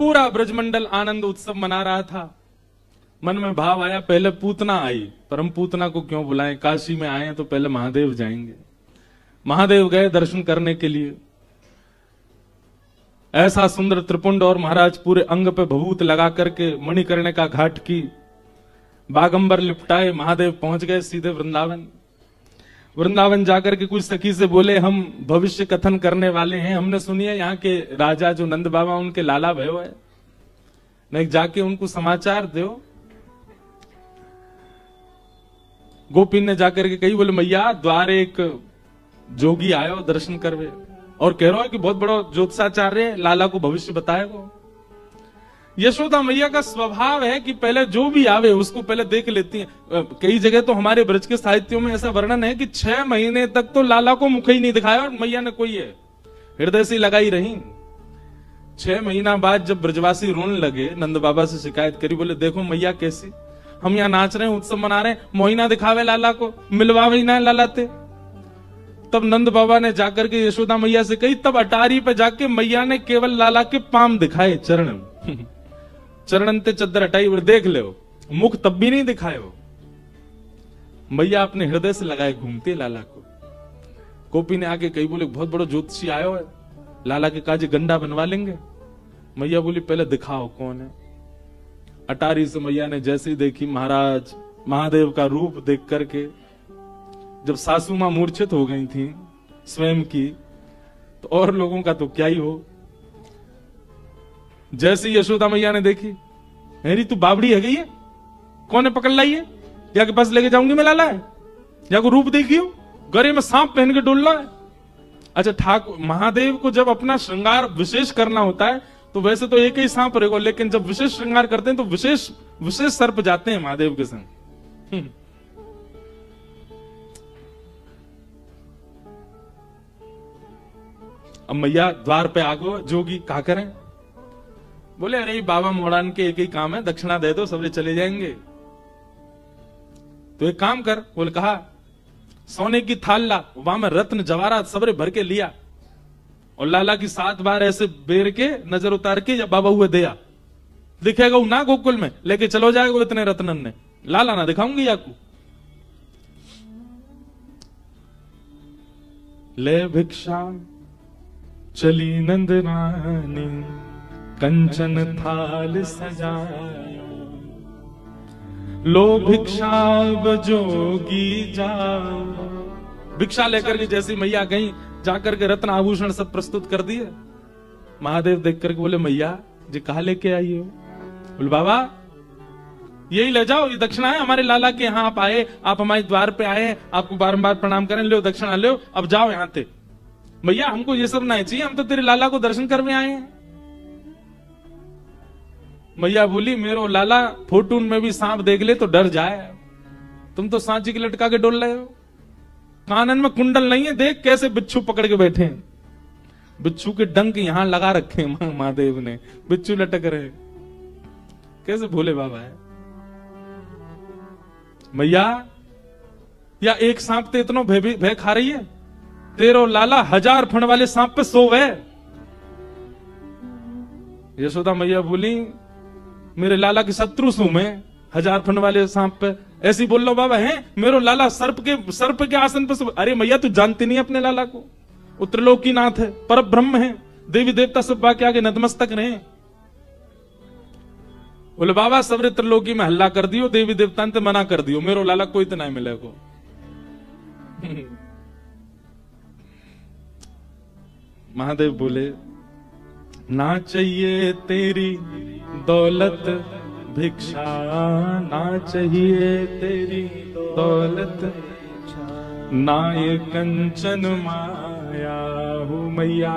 पूरा ब्रजमंडल आनंद उत्सव मना रहा था। मन में भाव आया, पहले पूतना आई, पर हम पूतना को क्यों बुलाएं, काशी में आए हैं तो पहले महादेव जाएंगे। महादेव गए दर्शन करने के लिए। ऐसा सुंदर त्रिपुंड और महाराज पूरे अंग पे भभूत लगा करके मणिकर्णिका घाट की बागंबर लिपटाए महादेव पहुंच गए सीधे वृंदावन। वृंदावन जाकर के कुछ सखी से बोले, हम भविष्य कथन करने वाले हैं, हमने सुनी है यहाँ के राजा जो नंद बाबा उनके लाला भयो है, नहीं जाके उनको समाचार दो। गोपी ने जाकर के कही, बोले मैया द्वार एक जोगी आयो दर्शन करवे और कह रहा है कि बहुत बड़ा ज्योतिषाचार्य लाला को भविष्य बताएगा। यशोदा मैया का स्वभाव है कि पहले जो भी आवे उसको पहले देख लेती हैं। कई जगह तो हमारे ब्रज के साहित्यों में ऐसा वर्णन है कि 6 महीने तक तो लाला को मुख ही नहीं दिखाया और मैया ने कोई है हृदय से लगाई रही। 6 महीना बाद जब ब्रजवासी रोने लगे, नंद बाबा से शिकायत करी, बोले देखो मैया कैसी, हम यहाँ नाच रहे हैं, उत्सव मना रहे हैं, मोहिना दिखावे लाला को, मिलवावे ना लालाते। तब नंद बाबा ने जाकर के यशोदा मैया से कही, तब अटारी पे जाके मैया ने केवल लाला के पाम दिखाए, चरण चरणन ते चद्दर हटाई, देख ले, मुख तब भी नहीं दिखाए हो। मैया अपने हृदय से लगाए घूमती है लाला को। गोपी ने आके कही, बोले बहुत बड़ा ज्योतिषी आयो है, लाला के काजे गंडा बनवा लेंगे। मैया बोली पहले दिखाओ कौन है। अटारी से मैया ने जैसे ही देखी महाराज महादेव का रूप देख करके, जब सासू मां मूर्छित हो गई थी स्वयं की, तो और लोगों का तो क्या ही हो। जैसे यशोदा मैया ने देखी, हेरी तू बाबड़ी है गई है, कौन है पकड़ लाई है, या के पास लेके जाऊंगी मैं लाला है, या को रूप देखी हो, गले में सांप पहन के डोल रहा है। अच्छा ठाकुर महादेव को जब अपना श्रृंगार विशेष करना होता है तो वैसे तो एक ही सांप रहेगा, लेकिन जब विशेष श्रृंगार करते हैं तो विशेष सर्प जाते हैं महादेव के संग। अब मैया द्वार पे आगो, जोगी क्या करें। बोले अरे बाबा मोड़ान के एक ही काम है, दक्षिणा दे दो सबरे चले जाएंगे। तो एक काम कर, बोले कहा सोने की थाल ला, वहां में रत्न जवाहरात सबरे भर के लिया और लाला की 7 बार ऐसे बेर के नजर उतार के जब बाबा हुए दिया, दिखेगा वो ना गोकुल में लेके चलो जाएगा इतने रत्नन ने, लाला ना दिखाऊंगी आपको। ले भिक्षा चली नंद रानी, कंचन थाल सजायो, लो भिक्षा जोगी जाओ। भिक्षा लेकर के जैसी मैया गई, जाकर के रत्न आभूषण सब प्रस्तुत कर दिए। महादेव देख करके बोले मैया जी कहा लेके आई हो। बोले बाबा यही ले जाओ, ये दक्षिणा है हमारे लाला के यहाँ, आप आए, आप हमारे द्वार पे आए, आपको बारंबार प्रणाम करें, लो दक्षिणा लो, अब जाओ यहाँ से। भैया हमको ये सब नहीं चाहिए, हम तो तेरे लाला को दर्शन करने आए हैं। मैया बोली मेरो लाला फोटून में भी सांप देख ले तो डर जाए, तुम तो सांची के लटका के डोल रहे हो। कानन में कुंडल नहीं है, देख कैसे बिच्छू पकड़ के बैठे हैं, बिच्छू के डंक यहां लगा रखे हैं महादेव ने, बिच्छू लटक रहे, कैसे भोले बाबा है। मैया या एक सांप ते इतना भय खा रही है, तेरो लाला 1000 फण वाले सांप पे सोवे। यशोदा मैया बोली मेरे लाला के शत्रु सू मैं, 1000 फण वाले सांप पे ऐसी बोल लो बाबा है, मेरो लाला सर्प के आसन पे। अरे मैया तू जानती नहीं अपने लाला को, वो त्रिलोकीनाथ है, पर ब्रह्म है, देवी देवता सब बाकी आगे नतमस्तक रहे। बोले बाबा सबरे त्रिलोकी में हल्ला कर दियो, देवी देवता ने मना कर दियो, मेरो लाला कोई तो नहीं मिलेगा। महादेव बोले ना चाहिए तेरी दौलत भिक्षा, ना चाहिए तेरी दौलत, ना ये कंचन माया हो मैया,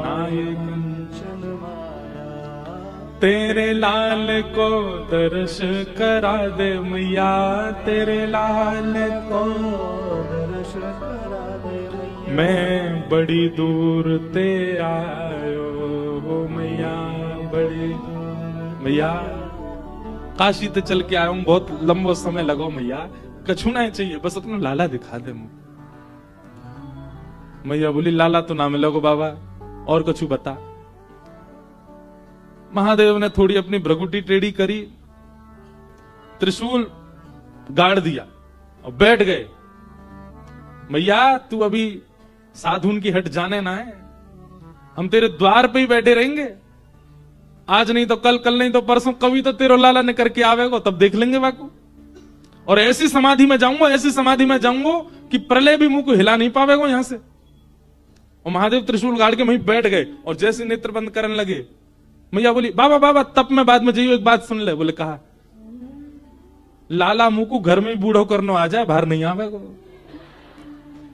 ना ये कंचन माया, तेरे लाल को दर्श करा दे मैया, तेरे लाल को दर्श करा दे, मैं बड़ी दूर ते आयो हो मैया, बड़ी मैया काशी ते चल के आया हूं, बहुत लंबा समय लगो मैया, कछु नहीं चाहिए, बस अपना लाला दिखा दे मुझे। मैया बोली लाला तो ना मिलोगे बाबा, और कछु बता। महादेव ने थोड़ी अपनी भ्रकुटी टेढ़ी करी, त्रिशूल गाड़ दिया और बैठ गए। मैया तू अभी साधुन की हट जाने ना है, हम तेरे द्वार पे ही बैठे रहेंगे, आज नहीं तो कल, कल नहीं तो परसों, कभी तो तेरो लाला ने करके आवेगो, तब देख लेंगे बाकू। और ऐसी समाधि में जाऊंगा, ऐसी समाधि में जाऊंगा कि प्रलय भी मुंह को हिला नहीं पावेगो यहां से। और महादेव त्रिशूल गाड़ के वहीं बैठ गए और जैसे नेत्र बंद करने लगे, मैया बोली बाबा बाबा तब मैं बाद में जाइयो, एक बात सुन ले। बोले कहा, लाला मुंह को घर में बूढ़ो करनो आ जाए, बाहर नहीं आवेगो।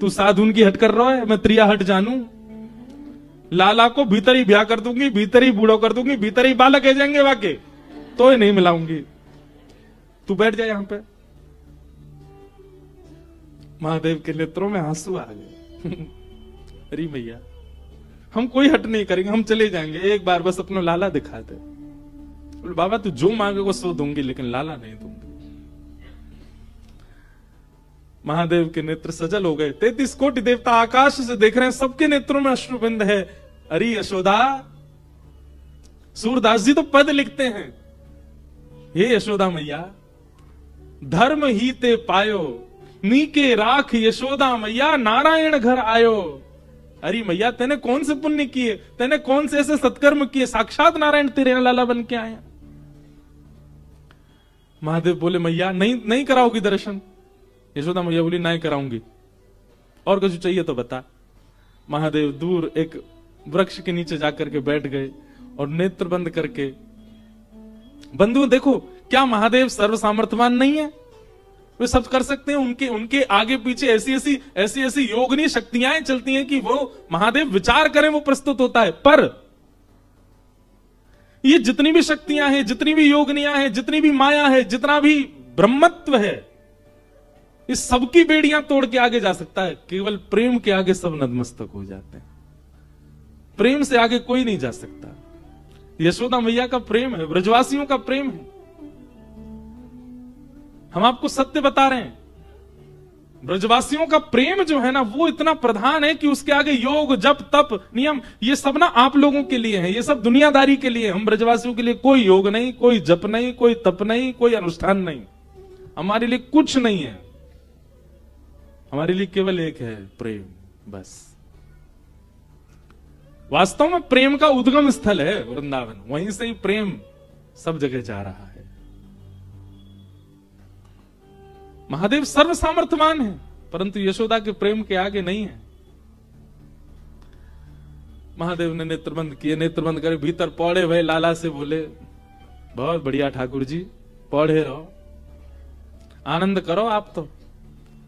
तू साधुन की हट कर रहा है, मैं त्रिया हट जानू। लाला को भीतर ही ब्याह कर दूंगी, भीतर ही बूढ़ो कर दूंगी, भीतर ही बालक है जाएंगे वाके, तो ही नहीं मिलाऊंगी। तू बैठ जाए यहां पे। महादेव के नेत्रों में आंसू आ गए। अरे भैया हम कोई हट नहीं करेंगे, हम चले जाएंगे, एक बार बस अपना लाला दिखा दे। बोले बाबा तू जो मांगेगा सो दूंगी, लेकिन लाला नहीं दूंगी। महादेव के नेत्र सजल हो गए। 33 कोटि देवता आकाश से देख रहे हैं, सबके नेत्रों में अश्रुबिंद है। अरे यशोदा, सूरदास जी तो पद लिखते हैं, हे यशोदा मैया धर्म ही ते पायो, नीके राख यशोदा मैया नारायण घर आयो। अरे मैया तेने कौन से पुण्य किए, तेने कौन से ऐसे सत्कर्म किए, साक्षात नारायण तेरे लाला बन के आए। महादेव बोले मैया नहीं कराओगी दर्शन। यशोदा मैया बोली नहीं कराऊंगी, और कुछ चाहिए तो बता। महादेव दूर एक वृक्ष के नीचे जाकर के बैठ गए और नेत्र बंद करके। बंधु देखो, क्या महादेव सर्व सामर्थ्यवान नहीं है? वे सब कर सकते हैं। उनके आगे पीछे ऐसी योगनी शक्तियां चलती हैं कि वो महादेव विचार करें वो प्रस्तुत होता है। पर ये जितनी भी शक्तियां हैं, जितनी भी योगनियां हैं, जितनी भी माया है, जितना भी ब्रह्मत्व है, इस सबकी बेड़ियां तोड़ के आगे जा सकता है। केवल प्रेम के आगे सब नतमस्तक हो जाते हैं। प्रेम से आगे कोई नहीं जा सकता। यशोदा मैया का प्रेम है, ब्रजवासियों का प्रेम है। हम आपको सत्य बता रहे हैं। ब्रजवासियों का प्रेम जो है ना, वो इतना प्रधान है कि उसके आगे योग, जप, तप, नियम, ये सब ना आप लोगों के लिए है, ये सब दुनियादारी के लिए। हम ब्रजवासियों के लिए कोई योग नहीं, कोई जप नहीं, कोई तप नहीं, कोई अनुष्ठान नहीं। हमारे लिए कुछ नहीं है। हमारे लिए केवल एक है, प्रेम, बस। वास्तव में प्रेम का उद्गम स्थल है वृंदावन, वहीं से ही प्रेम सब जगह जा रहा है। महादेव सर्व सामर्थ्यवान है, परंतु यशोदा के प्रेम के आगे नहीं है। महादेव ने नेत्रबंद किए, नेत्रबंद करे भीतर पौड़े हुए लाला से बोले, बहुत बढ़िया ठाकुर जी, पौड़े रहो, आनंद करो आप तो।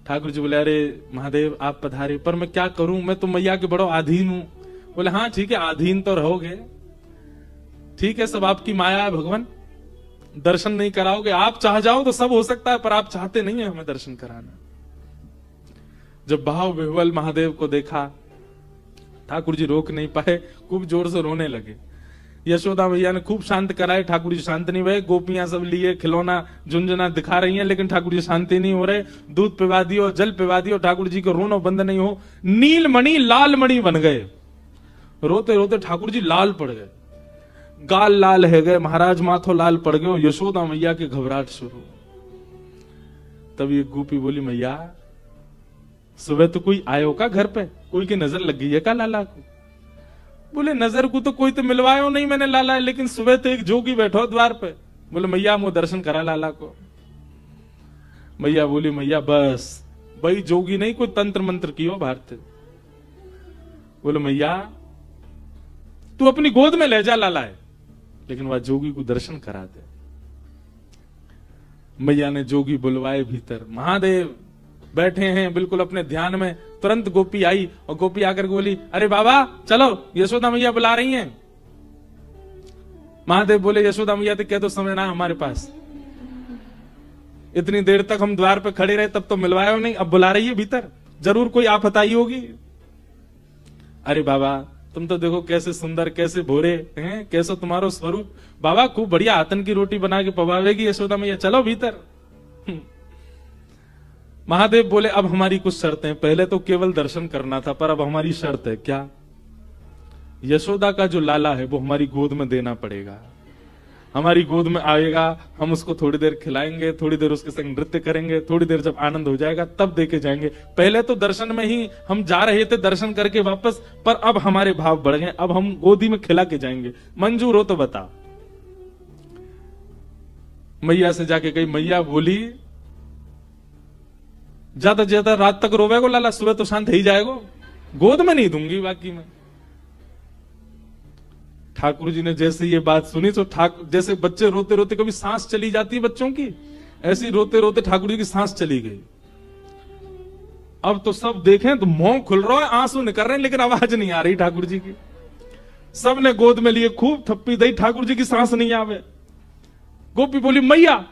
ठाकुर जी बोले, अरे महादेव आप पधारे, पर मैं क्या करूं, मैं तो मैया के बड़ो अधीन हूं। बोले हाँ ठीक है, अधीन तो रहोगे, ठीक है, सब आपकी माया है भगवान, दर्शन नहीं कराओगे। आप चाह जाओ तो सब हो सकता है, पर आप चाहते नहीं है हमें दर्शन कराना। जब भाव विह्वल महादेव को देखा, ठाकुर जी रोक नहीं पाए, खूब जोर से रोने लगे। यशोदा मैया ने खूब शांत कराए, ठाकुर जी शांत नहीं हुए। गोपियां सब लिए खिलौना झुंझुना दिखा रही हैं, लेकिन ठाकुर जी शांति नहीं हो रहे। दूध पिवा दियो, जल पिवा दियो, ठाकुर जी को रोना बंद नहीं हो। नीलमणि लाल मणि बन गए। रोते रोते ठाकुर जी लाल पड़ गए, गाल लाल है गए, महाराज माथो लाल पड़ गए। यशोदा मैया के घबराहट शुरू। तब ये गोपी बोली, मैया सुबह तो कोई आयो का घर पे, कोई की नजर लग गई है का लाला को? बोले नजर को तो कोई तो मिलवायो नहीं मैंने लाला, लेकिन सुबह तो एक जोगी बैठो द्वार पे। बोले मैया मुझे दर्शन करा लाला को। मैया बोली, मैया बस भाई जोगी नहीं, कोई तंत्र मंत्र कियो भारत। बोले मैया तू अपनी गोद में ले जा लाला है, लेकिन वह जोगी को दर्शन करा दे। मैया ने जोगी बुलवाए भीतर। महादेव बैठे हैं बिल्कुल अपने ध्यान में। तुरंत गोपी आई और गोपी आकर बोली, अरे बाबा चलो, यशोदा मैया बुला रही हैं। महादेव बोले, यशोदा मैया तो कह दो समय ना हमारे पास, इतनी देर तक हम द्वार पे खड़े रहे तब तो मिलवाया नहीं, अब बुला रही है भीतर, जरूर कोई आफत आई होगी। अरे बाबा तुम तो देखो कैसे सुंदर, कैसे भोरे हैं, कैसे तुम्हारो स्वरूप। बाबा खूब बढ़िया आतन की रोटी बना के पवावेगी यशोदा मैया, चलो भीतर। महादेव बोले, अब हमारी कुछ शर्तें, पहले तो केवल दर्शन करना था, पर अब हमारी शर्त है। क्या? यशोदा का जो लाला है वो हमारी गोद में देना पड़ेगा। हमारी गोद में आएगा, हम उसको थोड़ी देर खिलाएंगे, थोड़ी देर उसके संग नृत्य करेंगे, थोड़ी देर जब आनंद हो जाएगा तब देके जाएंगे। पहले तो दर्शन में ही हम जा रहे थे, दर्शन करके वापस, पर अब हमारे भाव बढ़ गए, अब हम गोदी में खिला के जाएंगे। मंजूर हो तो बता। मैया से जाके कही, मैया बोली ज्यादा ज्यादा रात तक रोवेगो लाला, सुबह तो शांत ही जाएगो, गोद में नहीं दूंगी बाकी में। ठाकुर जी ने जैसे ये बात सुनी तो जैसे बच्चे रोते रोते कभी सांस चली जाती है बच्चों की, ऐसी रोते रोते ठाकुर जी की सांस चली गई। अब तो सब देखें तो मुंह खुल रहा है, आंसू निकल रहे हैं, लेकिन आवाज नहीं आ रही ठाकुर जी की। सब ने गोद में लिए, खूब थप्पी दी, ठाकुर जी की सांस नहीं आवे। गोपी बोली, मैया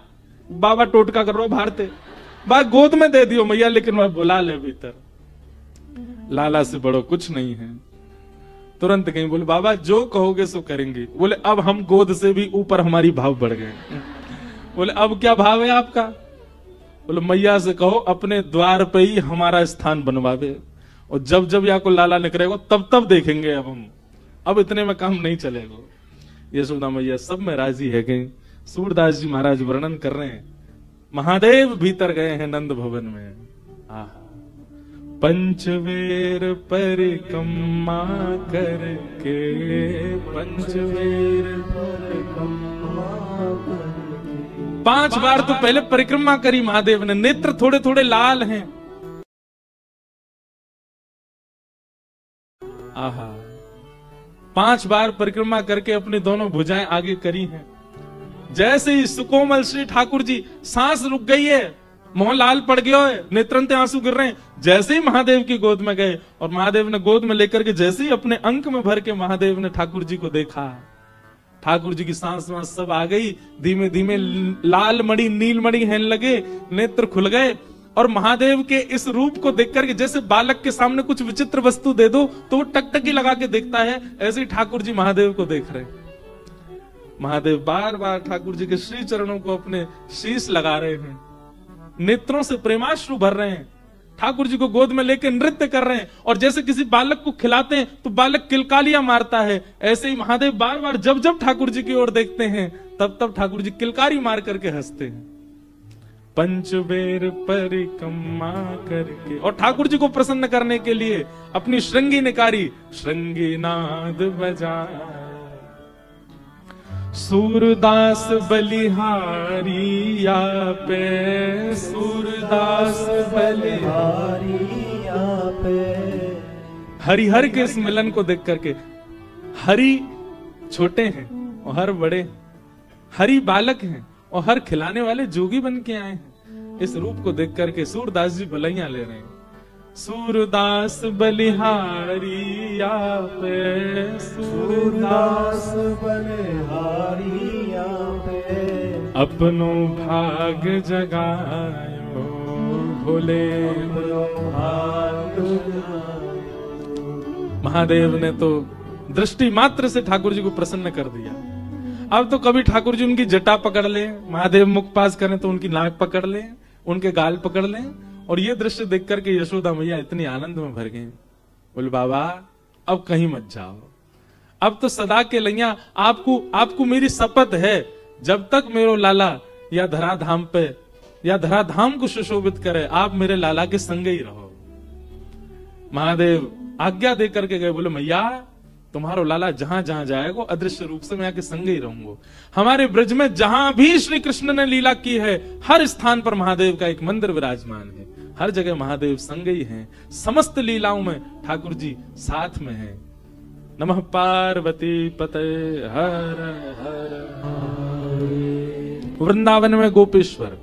बाबा टोटका कर रहा भारते, बात गोद में दे दियो मैया, लेकिन वह बुला ले भीतर। लाला से बड़ो कुछ नहीं है। तुरंत कहीं बोले, बाबा जो कहोगे सो करेंगे। बोले अब हम गोद से भी ऊपर हमारी भाव बढ़ गए। बोले अब क्या भाव है आपका? बोले मैया से कहो अपने द्वार पे ही हमारा स्थान बनवावे, और जब जब या को लाला निकलेगा तब तब देखेंगे अब हम, अब इतने में काम नहीं चलेगा। यशोदा मैया सब में राजी है गई। सूरदास जी महाराज वर्णन कर रहे हैं, महादेव भीतर गए हैं नंद भवन में। आहा, पंचवेर परिक्रमा करके, पंचवेर परिक्रमा करके 5 बार तो पहले परिक्रमा करी महादेव ने, नेत्र थोड़े थोड़े लाल हैं। आहा, 5 बार परिक्रमा करके अपनी दोनों भुजाएं आगे करी हैं। जैसे ही सुकोमल श्री ठाकुर जी, सांस रुक गई है, मोह लाल पड़ गया है, नेत्रंते आंसू गिर रहे हैं। जैसे ही महादेव की गोद में गए और महादेव ने गोद में लेकर के जैसे ही अपने अंक में भर के महादेव ने ठाकुर जी को देखा, ठाकुर जी की सांस वांस सब आ गई। धीमे धीमे लाल मणि नील मणि हेन लगे, नेत्र खुल गए, और महादेव के इस रूप को देख करके जैसे बालक के सामने कुछ विचित्र वस्तु दे दो तो वो टकटकी लगा के देखता है, ऐसे ही ठाकुर जी महादेव को देख रहे। महादेव बार बार ठाकुर जी के श्री चरणों को अपने शीश लगा रहे हैं, नेत्रों से प्रेमाश्रु भर रहे हैं, ठाकुर जी को गोद में लेकर नृत्य कर रहे हैं। और जैसे किसी बालक को खिलाते हैं तो बालक किलकालियां मारता है, ऐसे ही महादेव बार बार जब जब ठाकुर जी की ओर देखते हैं तब तब ठाकुर जी किलकारी मार करके हंसते हैं। पंचबेर परिक्रमा करके, और ठाकुर जी को प्रसन्न करने के लिए अपनी श्रृंगी निकारी, श्रृंगी नाद बजा, सूरदास बलिहारी या पे, सूरदास बलिहारी या पे। हरिहर के इस मिलन को देख करके, हरि छोटे हैं और हर बड़े, हरि बालक हैं और हर खिलाने वाले जोगी बन के आए हैं। इस रूप को देख करके सूरदास जी भलाइयां ले रहे हैं। सूरदास बलिहारी या पे, सूरदास बलिहारी या पे। अपनो भाग जगायो भोले, भाग जगायो। महादेव ने तो दृष्टि मात्र से ठाकुर जी को प्रसन्न कर दिया। अब तो कभी ठाकुर जी उनकी जटा पकड़ ले, महादेव मुख पास करें तो उनकी नाक पकड़ ले, उनके गाल पकड़ ले। और ये दृश्य देख करके यशोदा मैया इतनी आनंद में भर गई। बोले बाबा अब कहीं मत जाओ, अब तो सदा के लैया आपको मेरी शपथ है, जब तक मेरो लाला या धराधाम पे या धराधाम को सुशोभित करे, आप मेरे लाला के संग ही रहो। महादेव आज्ञा दे करके गए। बोले मैया तुम्हारो लाला जहां जहां जाएगा अदृश्य रूप से मैं आके संग ही रहूंगा। हमारे ब्रज में जहां भी श्री कृष्ण ने लीला की है, हर स्थान पर महादेव का एक मंदिर विराजमान है, हर जगह महादेव संग ही हैं। समस्त लीलाओं में ठाकुर जी साथ में हैं। नमः पार्वती पते हर हर। वृंदावन में गोपेश्वर,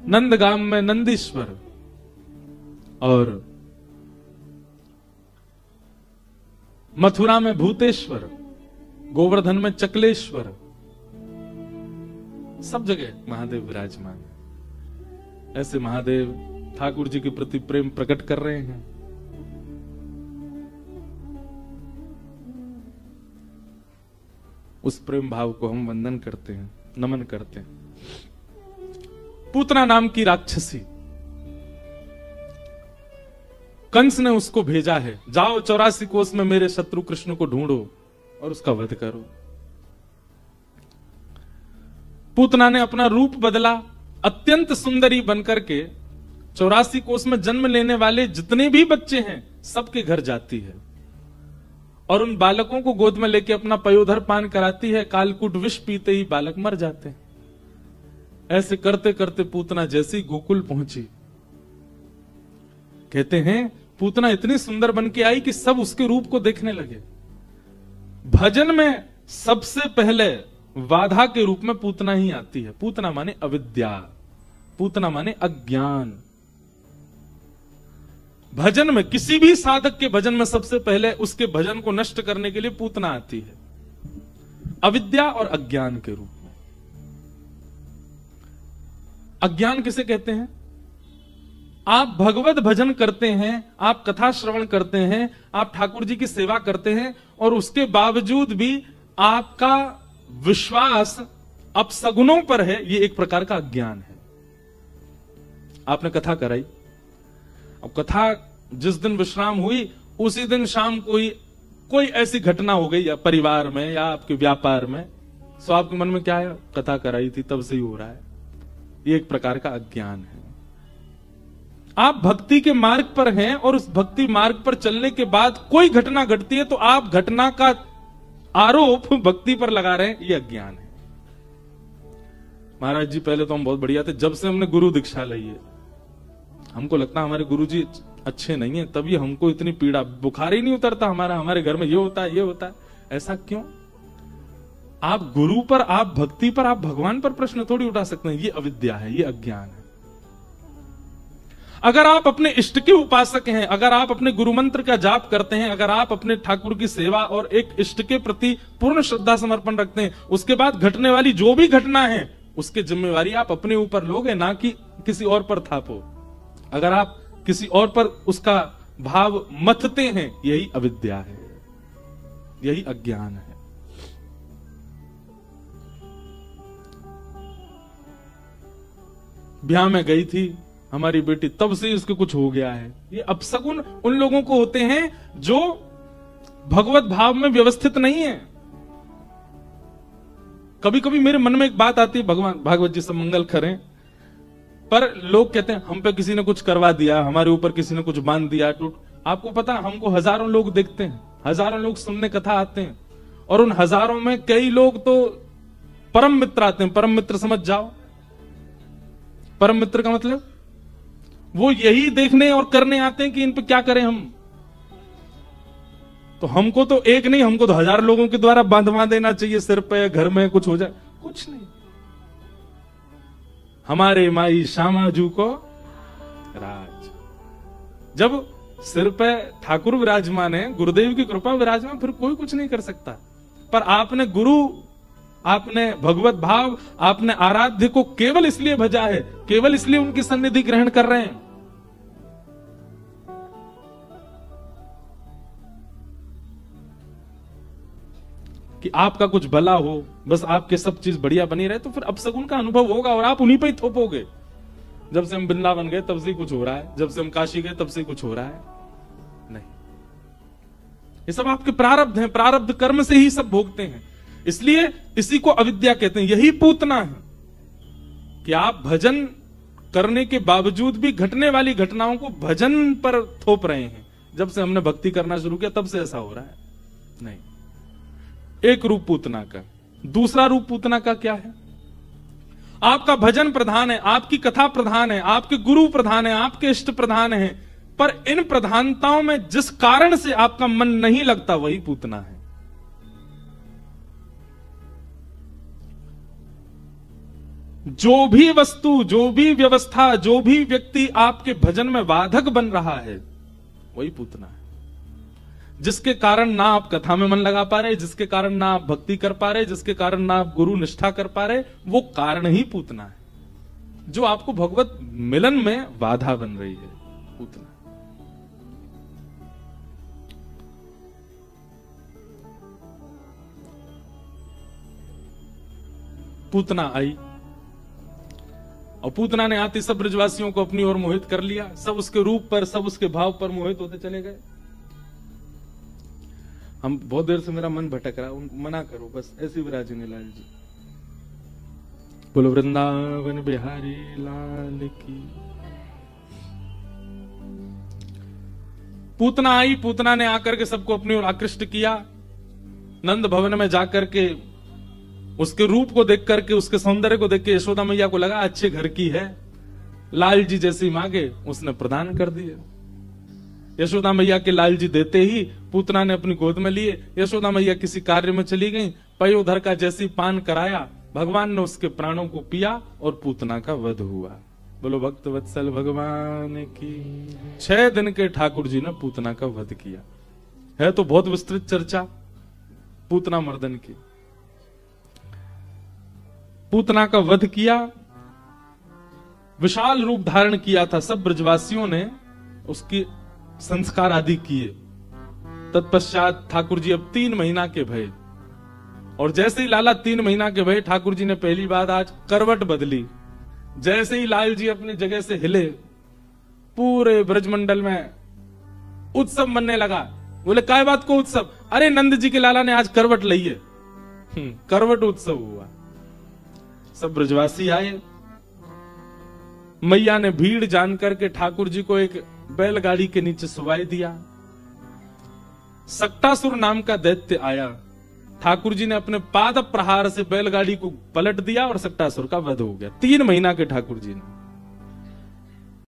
नंदगाम में नंदीश्वर, और मथुरा में भूतेश्वर, गोवर्धन में चकलेश्वर, सब जगह महादेव विराजमान है। ऐसे महादेव ठाकुर जी के प्रति प्रेम प्रकट कर रहे हैं। उस प्रेम भाव को हम वंदन करते हैं, नमन करते हैं। पूतना नाम की राक्षसी, कंस ने उसको भेजा है, जाओ 84 कोस में मेरे शत्रु कृष्ण को ढूंढो और उसका वध करो। पूतना ने अपना रूप बदला, अत्यंत सुंदरी बनकर के 84 कोस में जन्म लेने वाले जितने भी बच्चे हैं सबके घर जाती है और उन बालकों को गोद में लेके अपना पयोधर पान कराती है। कालकूट विष पीते ही बालक मर जाते हैं। ऐसे करते करते पूतना जैसी गोकुल पहुंची, कहते हैं पूतना इतनी सुंदर बन के आई कि सब उसके रूप को देखने लगे। भजन में सबसे पहले बाधा के रूप में पूतना ही आती है। पूतना माने अविद्या, पूतना माने अज्ञान। भजन में, किसी भी साधक के भजन में सबसे पहले उसके भजन को नष्ट करने के लिए पूतना आती है, अविद्या और अज्ञान के रूप में। अज्ञान किसे कहते हैं? आप भगवत भजन करते हैं, आप कथा श्रवण करते हैं, आप ठाकुर जी की सेवा करते हैं और उसके बावजूद भी आपका विश्वास अपसगुनों पर है, ये एक प्रकार का अज्ञान है। आपने कथा कराई, अब कथा जिस दिन विश्राम हुई उसी दिन शाम कोई ऐसी घटना हो गई या परिवार में या आपके व्यापार में, सो आपके मन में क्या है? कथा कराई थी तब से ही हो रहा है। ये एक प्रकार का अज्ञान है। आप भक्ति के मार्ग पर हैं और उस भक्ति मार्ग पर चलने के बाद कोई घटना घटती है तो आप घटना का आरोप भक्ति पर लगा रहे हैं, ये अज्ञान है। महाराज जी पहले तो हम बहुत बढ़िया थे, जब से हमने गुरु दीक्षा ली है हमको लगता है हमारे गुरु जी अच्छे नहीं है, तभी हमको इतनी पीड़ा, बुखार ही नहीं उतरता हमारे घर में ये होता है ये होता है। ऐसा क्यों? आप गुरु पर, आप भक्ति पर, आप भगवान पर प्रश्न थोड़ी उठा सकते हैं। ये अविद्या है, ये अज्ञान है। अगर आप अपने इष्ट के उपासक हैं, अगर आप अपने गुरु मंत्र का जाप करते हैं, अगर आप अपने ठाकुर की सेवा और एक इष्ट के प्रति पूर्ण श्रद्धा समर्पण रखते हैं, उसके बाद घटने वाली जो भी घटना है उसकी जिम्मेवारी आप अपने ऊपर लोगे, ना कि किसी और पर थापो। अगर आप किसी और पर उसका भाव मथते हैं, यही अविद्या है, यही अज्ञान है। ब्याह में गई थी हमारी बेटी, तब से इसके कुछ हो गया है। ये अपशगुन उन लोगों को होते हैं जो भगवत भाव में व्यवस्थित नहीं है। कभी कभी मेरे मन में एक बात आती है, भगवान भागवत जी सब मंगल करें, पर लोग कहते हैं हम पे किसी ने कुछ करवा दिया, हमारे ऊपर किसी ने कुछ बांध दिया टूट। आपको पता है हमको हजारों लोग देखते हैं, हजारों लोग सुनने कथा आते हैं और उन हजारों में कई लोग तो परम मित्र आते हैं। परम मित्र समझ जाओ, परम मित्र का मतलब वो यही देखने और करने आते हैं कि इन पे क्या करें हम। तो हमको तो एक नहीं, हमको तो हजार लोगों के द्वारा बांधवा देना चाहिए सिर पे, घर में कुछ हो जाए, कुछ नहीं। हमारे माई श्यामाजू को राज, जब सिर पे ठाकुर विराजमान है, गुरुदेव की कृपा विराजमान, फिर कोई कुछ नहीं कर सकता। पर आपने गुरु, आपने भगवत भाव, आपने आराध्य को केवल इसलिए भजा है, केवल इसलिए उनकी सन्निधि ग्रहण कर रहे हैं कि आपका कुछ भला हो, बस आपके सब चीज बढ़िया बनी रहे, तो फिर अपशगुन का अनुभव होगा और आप उन्हीं पे ही थोपोगे। जब से हम वृंदावन गए तब से कुछ हो रहा है, जब से हम काशी गए तब से कुछ हो रहा है। नहीं, ये सब आपके प्रारब्ध हैं, प्रारब्ध कर्म से ही सब भोगते हैं। इसलिए इसी को अविद्या कहते हैं। यही पूतना है कि आप भजन करने के बावजूद भी घटने वाली घटनाओं को भजन पर थोप रहे हैं। जब से हमने भक्ति करना शुरू किया तब से ऐसा हो रहा है। नहीं, एक रूप पूतना का। दूसरा रूप पूतना का क्या है? आपका भजन प्रधान है, आपकी कथा प्रधान है, आपके गुरु प्रधान है, आपके इष्ट प्रधान है, पर इन प्रधानताओं में जिस कारण से आपका मन नहीं लगता वही पूतना है। जो भी वस्तु, जो भी व्यवस्था, जो भी व्यक्ति आपके भजन में बाधक बन रहा है वही पूतना है। जिसके कारण ना आप कथा में मन लगा पा रहे, जिसके कारण ना आप भक्ति कर पा रहे, जिसके कारण ना आप गुरु निष्ठा कर पा रहे, वो कारण ही पूतना है। जो आपको भगवत मिलन में बाधा बन रही है, पूतना। पूतना आई और पूतना ने आते सब ब्रजवासियों को अपनी ओर मोहित कर लिया। सब उसके रूप पर, सब उसके भाव पर मोहित होते चले गए। हम बहुत देर से, मेरा मन भटक रहा, मना करो बस, ऐसी विराजिनी लाल जी। बोलो वृंदावन बिहारी लाल की। पूतना आई, पूतना ने आकर के सबको अपनी ओर आकृष्ट किया। नंद भवन में जाकर के उसके रूप को देख करके, उसके सौंदर्य को देख के यशोदा मैया को लगा अच्छे घर की है, लाल जी जैसी मांगे उसने प्रदान कर दिए। यशोदा मैया के लाल जी देते ही पूतना ने अपनी गोद में लिए। यशोदा मैया किसी कार्य में चली गई, पयोधर का जैसी पान कराया, भगवान ने उसके प्राणों को पिया और पूतना का वध हुआ। बोलो भक्त वत्सल भगवान की। 6 दिन के ठाकुर जी ने पूतना का वध किया। है तो बहुत विस्तृत चर्चा पूतना मर्दन की। पूतना का वध किया, विशाल रूप धारण किया था। सब ब्रजवासियों ने उसकी संस्कार आदि किए। तत्पश्चात ठाकुर जी अब 3 महीना के भये, और जैसे ही लाला 3 महीना के भये, ठाकुर जी ने पहली बात आज करवट बदली। जैसे ही लाल जी अपनी जगह से हिले, पूरे ब्रजमंडल में उत्सव मनने लगा। बोले काय बात को उत्सव? अरे नंद जी के लाला ने आज करवट ली है। करवट उत्सव हुआ। सब ब्रजवासी आए। मैया ने भीड़ जान करके ठाकुर जी को एक बैलगाड़ी के नीचे सुवाई दिया। सक्टासुर नाम का दैत्य आया। ठाकुर जी ने अपने पाद प्रहार से बैलगाड़ी को पलट दिया और सक्टासुर का वध हो गया। 3 महीना के ठाकुर जी ने।